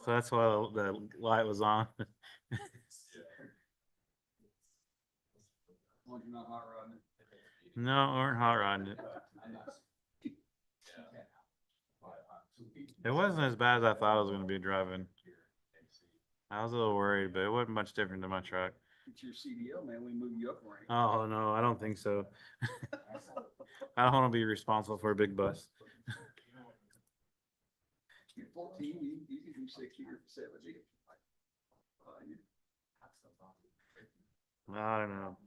So that's why the light was on. Well, you're not hot rodding it. No, we weren't hot rodding it. It wasn't as bad as I thought it was gonna be driving. I was a little worried, but it wasn't much different than my truck. It's your CDL, man. We move you up rank. Oh, no, I don't think so. I don't wanna be responsible for a big bus. You're 14, you can do 60 or 70. I don't know.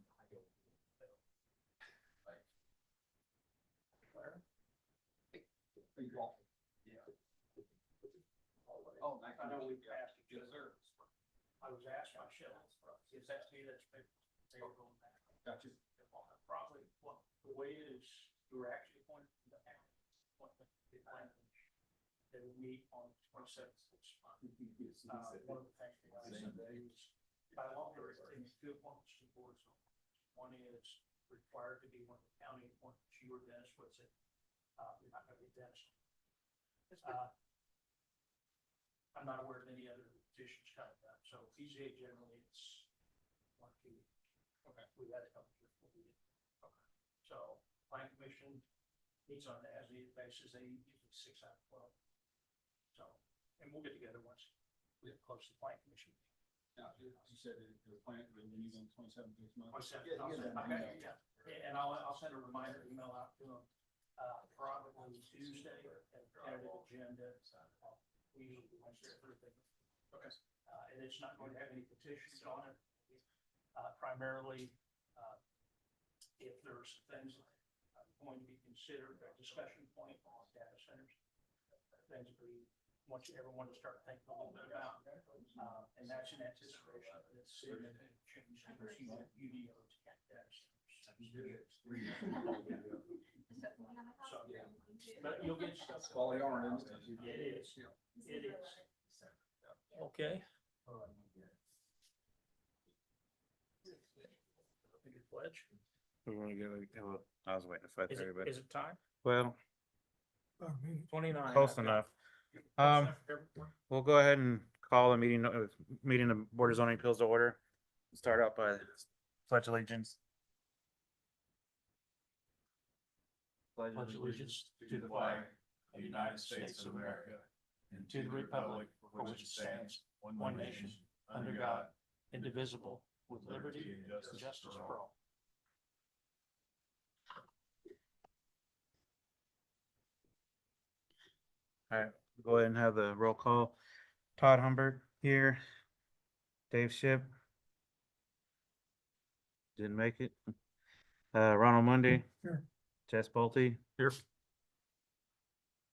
Oh, I know we passed it. I was asked by Shell, is that me that's been, they were going back? Gotcha. Probably, well, the way it is, you were actually appointed to the panel. They will meet on 27th this month. One of the things that I said is, by law, there are two appointments to the board. One is required to be one of the county appointments, you or Dennis Whitsitt. You're not gonna be Dennis. I'm not aware of any other positions coming up, so PZA generally it's 1 2 weeks. Okay. We had a couple here before we did. Okay. So plan commission meets on an as needed basis, they usually 6 out of 12. So, and we'll get together once we get close to the plan commission. Now, you said the plant, when you on 27th this month. And I'll send a reminder email out to them, probably Tuesday, and tentative agenda. We usually do Wednesday or Thursday. Okay. And it's not going to have any petitions on it. Primarily, if there are some things that are going to be considered a discussion point on data centers, things we want everyone to start thinking a little bit about, and that's in anticipation of this significant change in UDO to data centers. So, yeah, but you'll get stuff. Well, they are, isn't it? It is. It is. Okay. Good pledge. We're gonna give I was waiting to fight Is everybody. it time? Well, 29. close enough. We'll go ahead and call the meeting of Board of Zoning Appeals to order. Start out by pledge allegiance. Pledge allegiance to the flag of the United States of America and to the republic for which it stands, one nation, under God, indivisible, with liberty and justice for all. All right, go ahead and have the roll call. Todd Humbert here. Dave Ship. Didn't make it. Ronald Mundy. Here. Jess Bolte. Here.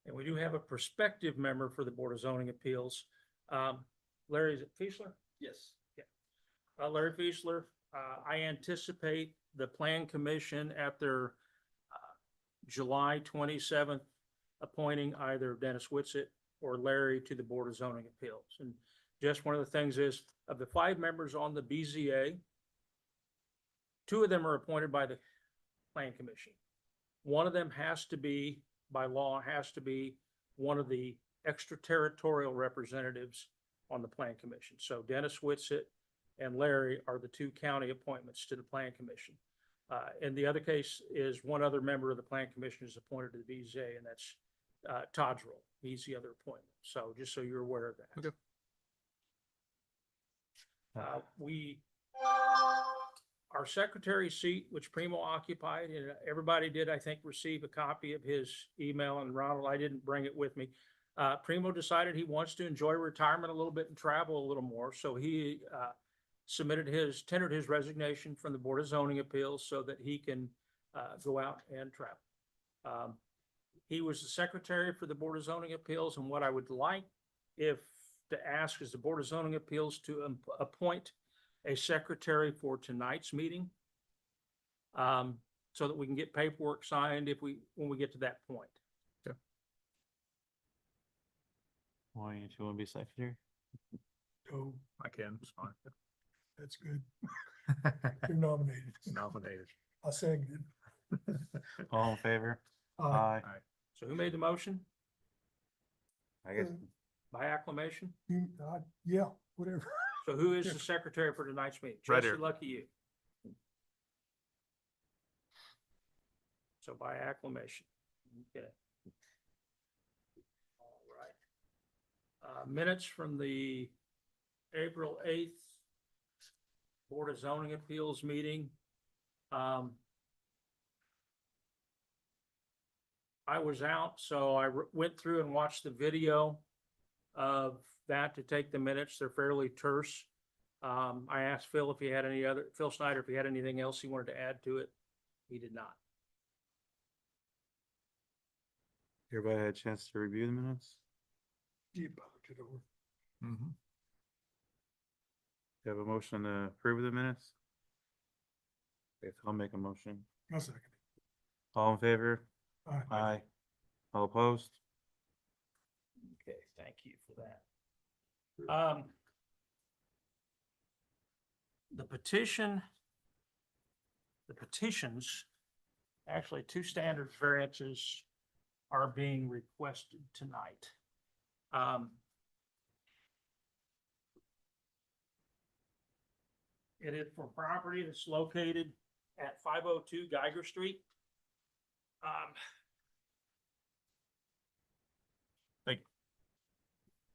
And we do have a prospective member for the Board of Zoning Appeals. Larry, is it Fiesler? Yes. Yeah. Larry Fiesler, I anticipate the Plan Commission at their July 27th appointing either Dennis Whitsitt or Larry to the Board of Zoning Appeals. And just one of the things is, of the 5 members on the BZA, 2 of them are appointed by the Plan Commission. One of them has to be, by law, has to be one of the extraterritorial representatives on the Plan Commission. So Dennis Whitsitt and Larry are the 2 county appointments to the Plan Commission. And the other case is one other member of the Plan Commission is appointed to the BZA, and that's Todd's role. He's the other appointment. So just so you're aware of that. Okay. Our secretary seat, which Primo occupied, and everybody did, I think, receive a copy of his email, and Ronald, I didn't bring it with me. Primo decided he wants to enjoy retirement a little bit and travel a little more. So he tendered his resignation from the Board of Zoning Appeals so that he can go out and travel. He was the secretary for the Board of Zoning Appeals, and what I would like to ask is the Board of Zoning Appeals to appoint a secretary for tonight's meeting, so that we can get paperwork signed when we get to that point. Why don't you want to be secretary? Oh, I can, it's fine. that's good. You're nominated. Nominated. I'll second it. All in favor? Aye. So who made the motion? I guess By acclamation? Yeah, whatever. So who is the secretary for tonight's meeting? Right Jesse, here. lucky you. So by acclamation. Okay. All right. Minutes from the April 8th Board of Zoning Appeals meeting. I was out, so I went through and watched the video of that to take the minutes. They're fairly terse. I asked Phil if he had Phil Snyder, if he had anything else he wanted to add to it. He did not. Everybody had a chance to review the minutes? You looked it over. You have a motion to approve the minutes? Okay, I'll make a motion. I'll second All in favor? it. Aye. Aye. All opposed? Okay, thank you for that. The petitions, actually two standard variances are being requested tonight. It is for property that's located at 502 Geiger Street.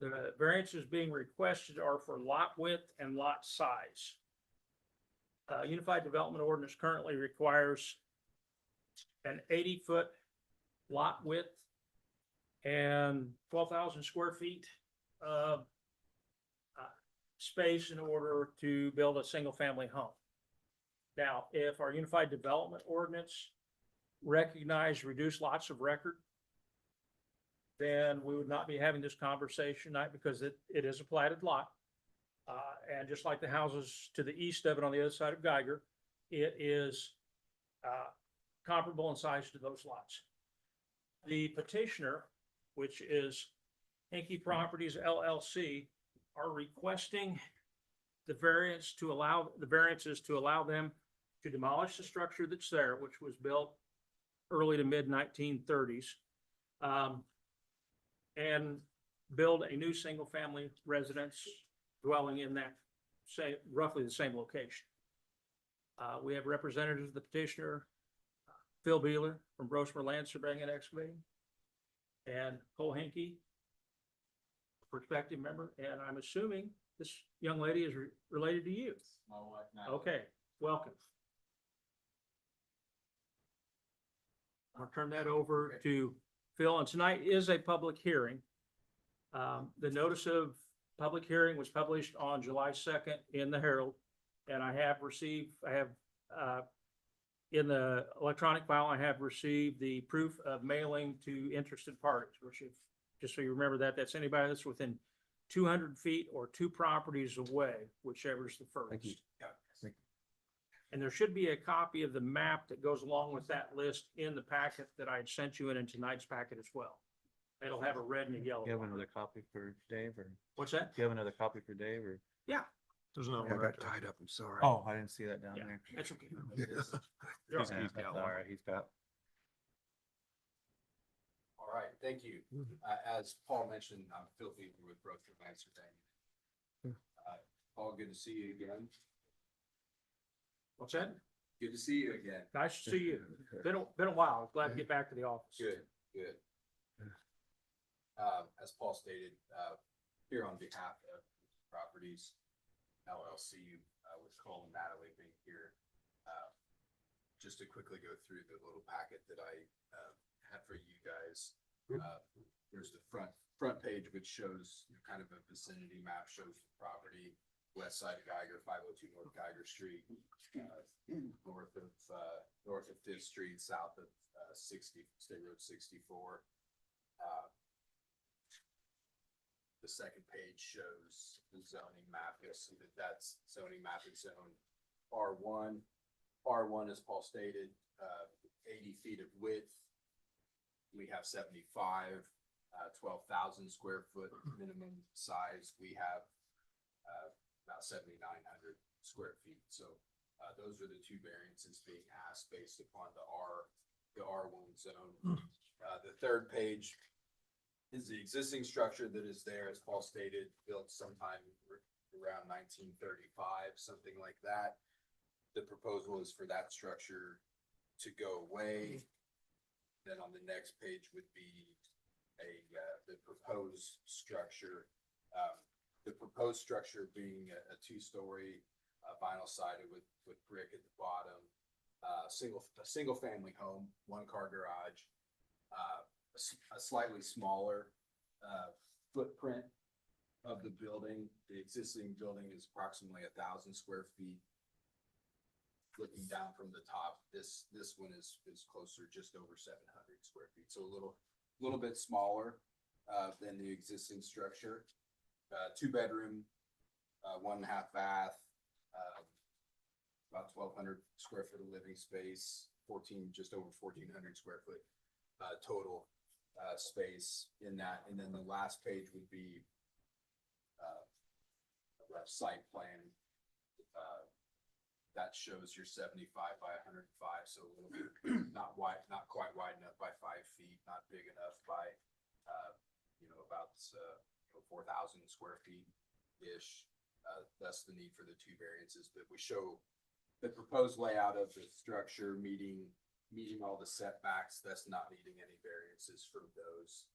The variances being requested are for lot width and lot size. Unified Development Ordinance currently requires an 80-foot lot width and 12,000 square feet of space in order to build a single-family home. Now, if our Unified Development Ordinance recognized reduced lots of record, then we would not be having this conversation tonight because it is a platted lot. And just like the houses to the east of it on the other side of Geiger, it is comparable in size to those lots. The petitioner, which is Hinkie Properties LLC, are requesting the variances to allow them to demolish the structure that's there, which was built early to mid 1930s. And build a new single-family residence dwelling in that roughly the same location. We have representatives of the petitioner, Phil Beeler from Brosmer Land Surveying and Excavating, and Cole Hinkie, prospective member, and I'm assuming this young lady is related to you. My wife now. Okay, welcome. I'll turn that over to Phil, and tonight is a public hearing. The notice of public hearing was published on July 2nd in the Herald, and in the electronic file, I have received the proof of mailing to interested parties, which if, just so you remember that, that's anybody that's within 200 feet or two properties away, whichever's the first. And there should be a copy of the map that goes along with that list in the packet that I had sent you in tonight's packet as well. It'll have a red and a yellow. You have line. another copy for Dave, or What's that? do you have another copy for Dave, or? Yeah, There's no I got tied up, I'm sorry. Oh, I didn't see that down yeah, there. that's okay. He's got all right, he's got. All right, thank you. As Paul mentioned, I'm Phil Beaver with Brosmer Land Surveying. Paul, good to see you again. What's that? Good to see you again. Nice to see you. Been a while. Glad to get back to the office. Good, good. As Paul stated, here on behalf of Properties LLC, with Cole and Natalie being here, just to quickly go through the little packet that I had for you guys. There's the front page, which shows kind of a vicinity map, shows the property, west side of Geiger, 502 North Geiger Street, north of Fifth Street, south of 60 State Road 64. The second page shows the zoning map. You'll see that that's zoning map is zone R1. R1, as Paul stated, 80 feet of width. We have 75, 12,000 square foot minimum size. We have about 7,900 square feet. So those are the two variances being asked based upon the R1 zone. The third page is the existing structure that is there, as Paul stated, built sometime around 1935, something like that. The proposal is for that structure to go away. Then on the next page would be the proposed structure. The proposed structure being a two-story vinyl sided with brick at the bottom. A single family home, 1-car garage, a slightly smaller footprint of the building. The existing building is approximately 1,000 square feet. Looking down from the top, this one is closer, just over 700 square feet. So a little bit smaller than the existing structure. 2-bedroom, 1.5 bath, about 1,200 square foot of living space, just over 1,400 square foot total space in that. And then the last page would be a site plan that shows your 75 by 105, so a little bit not quite wide enough by 5 feet, not big enough by about 4,000 square feet ish. That's the need for the 2 variances, but we show the proposed layout of the structure meeting all the setbacks. That's not needing any variances from those.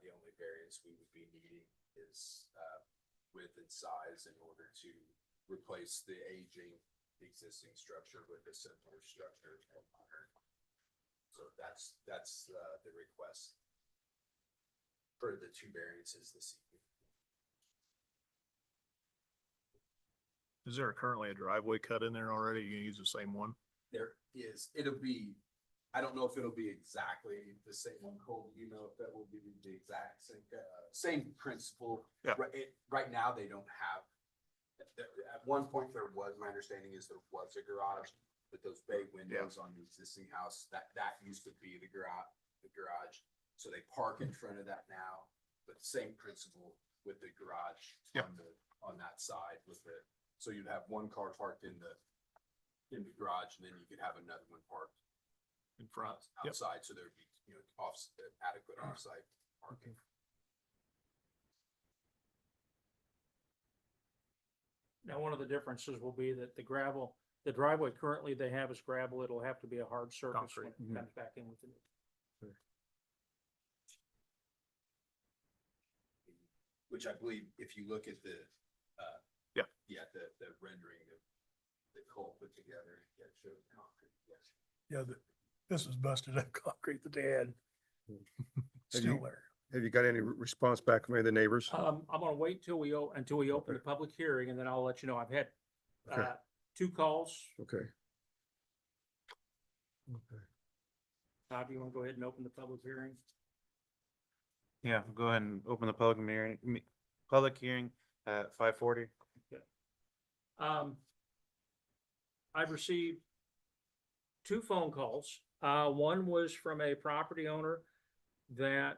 The only variance we would be needing is width and size in order to replace the aging existing structure with a similar structure. So that's the request for the 2 variances this evening. Is there currently a driveway cut in there already? You use the same one? There is, I don't know if it'll be exactly the same one, Cole. Do you know if that will be the exact same principle? Yeah. Right now, they don't have, at one point there was, my understanding is there was a garage, but those bay windows on the existing house, that used to be the garage. So they park in front of that now, but same principle with the garage on that side with the, so you'd have 1 car parked in the garage, and then you could have another one parked In front? Yep. outside, so there'd be, adequate offsite parking. Now, one of the differences will be that the driveway currently they have is gravel. It'll have to be a hard surface when Concrete. it comes back in with it. Which I believe, if you look at the, the rendering that Cole put together, it shows concrete, yes. Yeah, this is busted up concrete that they had. Still you- there. Have you got any response back from any of the neighbors? I'm gonna wait until we open the public hearing, and then I'll let you know. I've had, Okay. 2 calls. Okay. Okay. Todd, do you wanna go ahead and open the public hearing? Yeah, go ahead and open the public hearing at 5:40. I've received 2 phone calls. One was from a property owner that,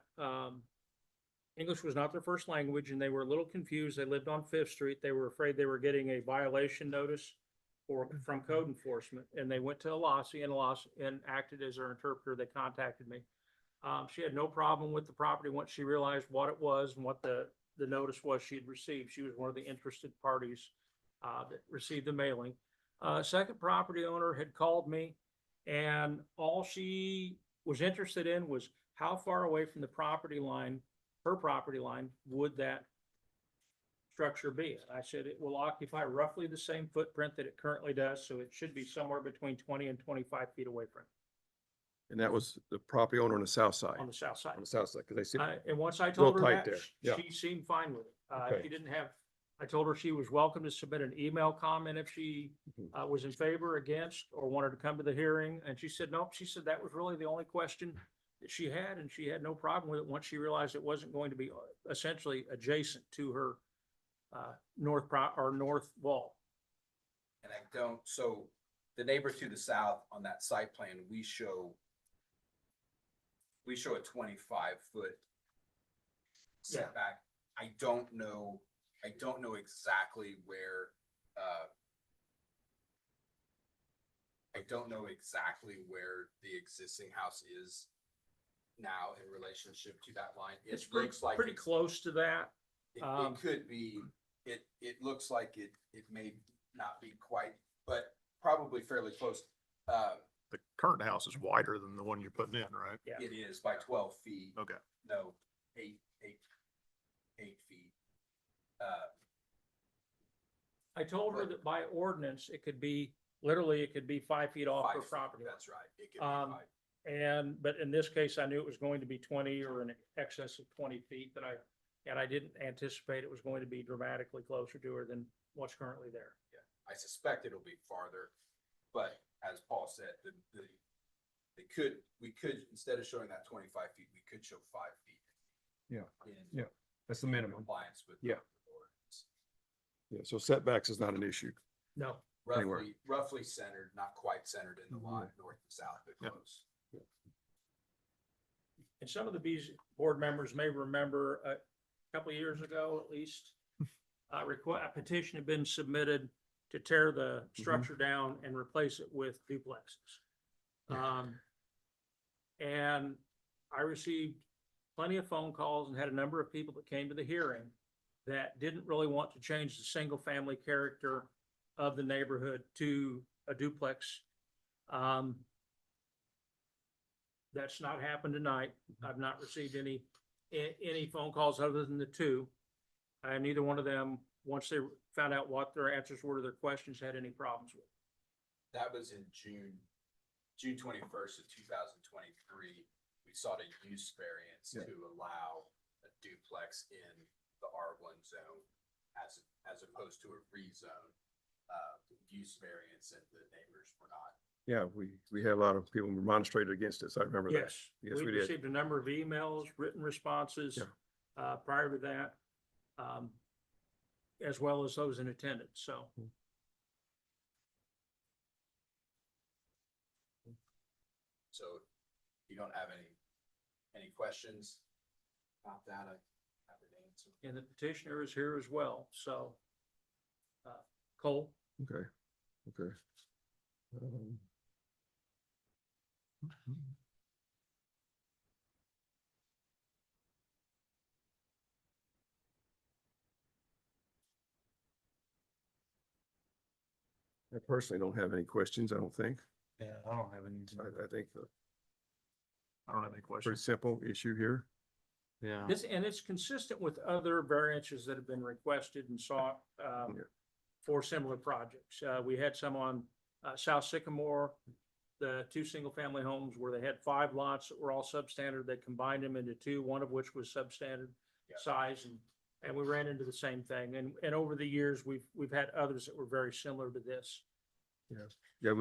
English was not their first language, and they were a little confused. They lived on 5th Street. They were afraid they were getting a violation notice from code enforcement, and they went to Alasi, and acted as their interpreter. They contacted me. She had no problem with the property once she realized what it was and what the notice was she had received. She was one of the interested parties that received the mailing. Second property owner had called me, and all she was interested in was how far away from the property line, her property line, would that structure be? And I said it will occupy roughly the same footprint that it currently does, so it should be somewhere between 20 and 25 feet away from it, And that was the property owner on the south side, on the south side. on the south side, because they see, And once I told her Real tight that, there, yeah. she seemed fine with it. Okay. She didn't have, I told her she was welcome to submit an email comment if she Mhm. was in favor, against, or wanted to come to the hearing. And she said, nope, she said that was really the only question that she had, and she had no problem with it once she realized it wasn't going to be essentially adjacent to her north wall. And so the neighbor to the south on that site plan, we show a 25-foot setback. I don't know exactly where, the existing house is now in relationship to that line. It It's pretty, looks like pretty close to that. It, Um, it could be, it looks like it may not be quite, but probably fairly close. The current house is wider than the one you're putting in, right? Yeah. It is by 12 feet. Okay. No, 8 feet. I told her that by ordinance, it could be, literally, it could be 5 feet off 5 her feet, property line. that's right. It could be Um, 5. But in this case, I knew it was going to be 20 or in excess of 20 feet and I didn't anticipate it was going to be dramatically closer to her than what's currently there. I suspect it'll be farther, but as Paul said, we could, instead of showing that 25 feet, we could show 5 feet. Yeah, in yeah, that's the minimum. Compliance with. Yeah. the ordinance. Yeah, so setbacks is not an issue. No, Anywhere. Roughly centered, not quite centered in the line, north and south, but Yeah. close. and some of the board members may remember a couple of years ago, at least, a petition had been submitted to tear the structure down and replace it with duplexes. And I received plenty of phone calls and had a number of people that came to the hearing that didn't really want to change the single-family character of the neighborhood to a duplex. That's not happened tonight. I've not received any phone calls other than the two. And neither one of them, once they found out what their answers were to their questions, had any problems with. That was in June 21st of 2023. We sought a use variance Yeah. to allow a duplex in the R1 zone as opposed to a rezone use variance, and the neighbors were not. Yeah, we had a lot of people remonstrated against us. I remember that. Yes, Yes, we we did. received a number of emails, written responses, prior to that, as well as those in attendance, so. So if you don't have any questions about that, I have an answer. And the petitioner is here as well, so. Cole? Okay, okay. I personally don't have any questions, I don't think. Yeah, I don't have any. I think a I don't have any pretty questions. simple issue here. Yeah. And it's consistent with other variances that have been requested and sought, Yeah. for similar projects. We had some on, South Sycamore, the two single-family homes where they had 5 lots that were all substandard. They combined them into 2, one of which was substandard Yeah. size, and we ran into the same thing. And over the years, we've had others that were very similar to this. Yeah,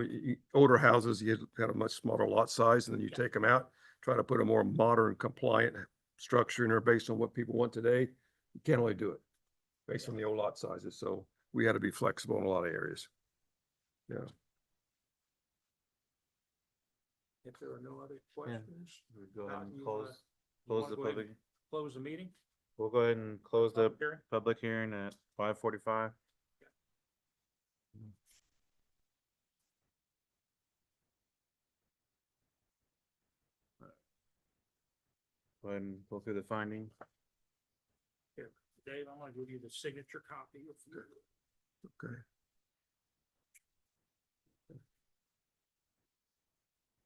older houses, you had a much smaller lot size, and then you Yeah. take them out, try to put a more modern compliant structure in there based on what people want today. You can't only do it based on the old lot sizes, so we had to be flexible in a lot of areas. Yeah, If there are no other questions, We'll go ahead and you close, wanna close the go ahead public. and close the meeting? We'll go ahead and close the Public hearing? public hearing at 5:45. Go ahead and go through the findings. Dave, I'm gonna give you the signature copy. okay.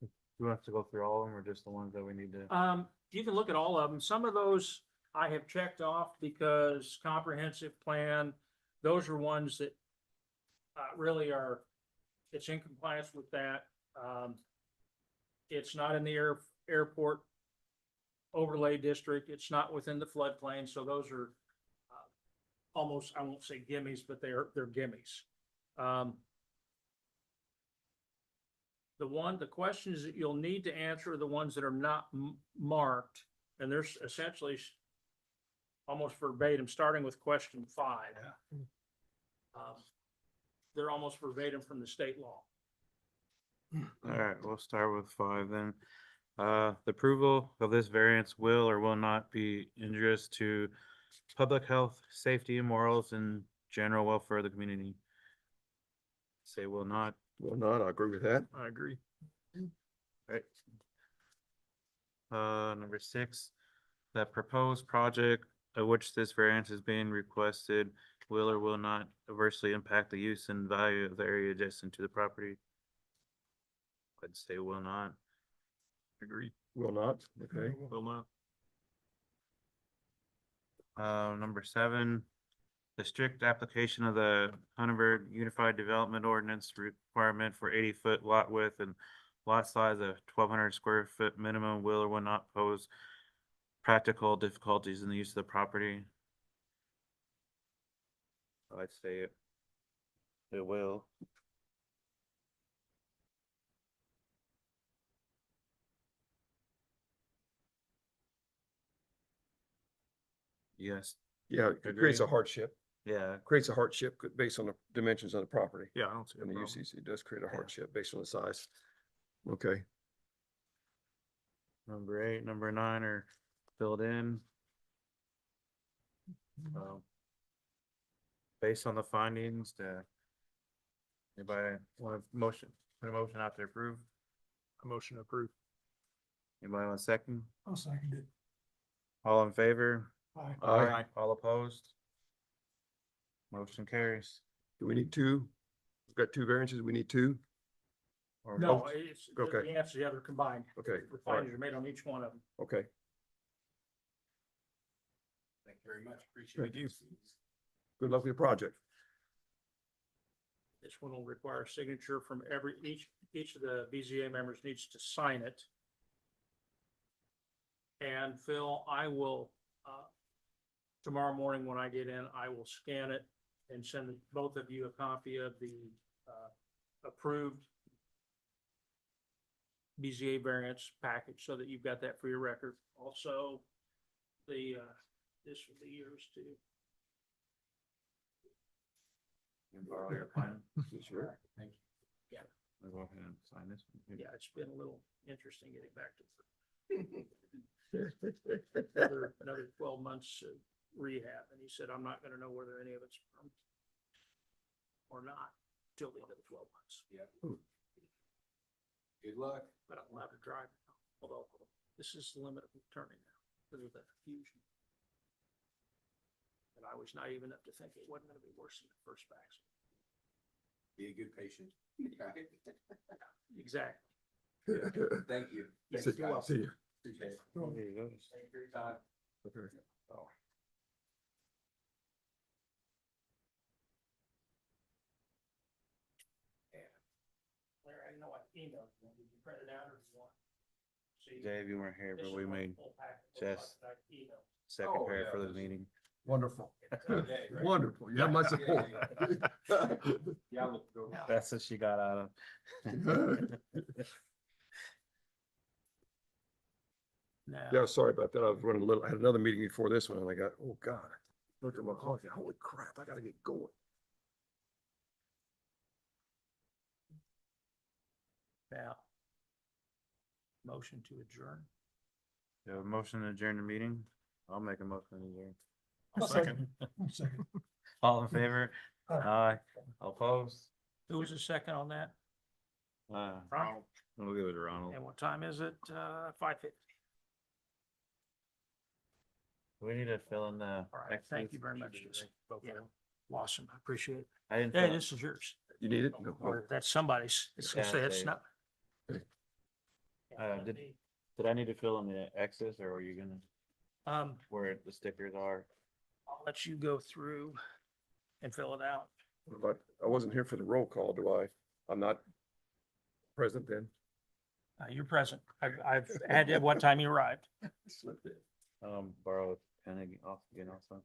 Do we have to go through all of them or just the ones that we need to? You can look at all of them. Some of those I have checked off because comprehensive plan, those are ones that really are, it's in compliance with that. It's not in the airport overlay district. It's not within the floodplain, so those are almost, I won't say gimmies, but they're gimmies. The questions that you'll need to answer are the ones that are not marked, and there's essentially almost verbatim, starting with question 5. They're almost verbatim from the state law. All right, we'll start with 5 then. The approval of this variance will or will not be injurious to public health, safety, morals, and general welfare of the community. Say will not. Well, not, I agree with that. I agree. Right. Number six, that proposed project of which this variance is being requested will or will not adversely impact the use and value of the area adjacent to the property. I'd say will not. Agreed. Will not, okay. Will not. Number seven, the strict application of the Hunterburg Unified Development Ordinance requirement for 80-foot lot width and lot size of 1,200 square foot minimum will or will not pose practical difficulties in the use of the property. I'd say it will. Yes, Yeah, it creates a Agreed. hardship, yeah, creates a hardship based on the dimensions of the property. Yeah, I don't see a And the problem. UCC does create a Yeah. hardship based on the size. Okay, number eight, number nine are filled in. Based on the findings, anybody want a motion, put a motion out to approve? A motion approved. Anybody want a second? I'll second it. All in favor? Aye. Aye. All opposed? Motion carries. do we need two? We've got two variances, we need two? Or No, both? it's, Okay. the answer, yeah, they're combined. Okay, The all right, findings are made on each one of them. okay. Thank you very much. Appreciate it. Thank you. Good luck with your project. This one will require a signature from each of the BZA members needs to sign it. And Phil, I will, tomorrow morning when I get in, I will scan it and send both of you a copy of the, approved BZA variance package so that you've got that for your record. Also, the, this will be yours too. You can borrow your pen. Sure. Thank you. I'll go ahead and sign this one. Yeah, it's been a little interesting getting back to another 12 months of rehab, and he said, I'm not gonna know whether any of it's from or not till the end of the 12 months, Good luck. but I'm allowed to drive now, although this is the limit of turning now because of that fusion. And I was naive enough to think it wasn't gonna be worse than the first vaccine. Be a good patient. Exactly. Thank you. Yes, Thanks, you're guys. welcome. See you. Appreciate it. There you go. Thank you for your time. Okay. Larry, I know I emailed you. Did you print it out or do you want? See, Dave, you weren't here, this but is we what the made full packet looks like Jess that I emailed. secretary yeah, for the this- meeting. Wonderful. Okay, right. Wonderful. You have my support. Yeah, look, go. That's what she got out of. Now, Yeah, sorry about that. I was running a little, I had another meeting before this one and I got, oh God. Looked at my clock, holy crap, I gotta get going. now. Motion to adjourn. You have a motion to adjourn the meeting? I'll make a motion to adjourn. I'll Second. I'll second. All in favor? Aye. Aye. All opposed? Who was the second on that? Ronald. We'll give it to Ronald. And what time is it? 5:50. We need to fill in the. All right, thank X's. you very much, Jason. Yeah, awesome, I appreciate it. I didn't. Hey, fill- this is yours. You need it? No. Or that's somebody's. It's gonna Yeah, say it's Dave. not. Did I need to fill in the X's or are you gonna, where the stickers are? I'll let you go through and fill it out. But I wasn't here for the roll call, do I? I'm not present then? You're present. I've had, at what time you arrived? Borrow a pen off again also.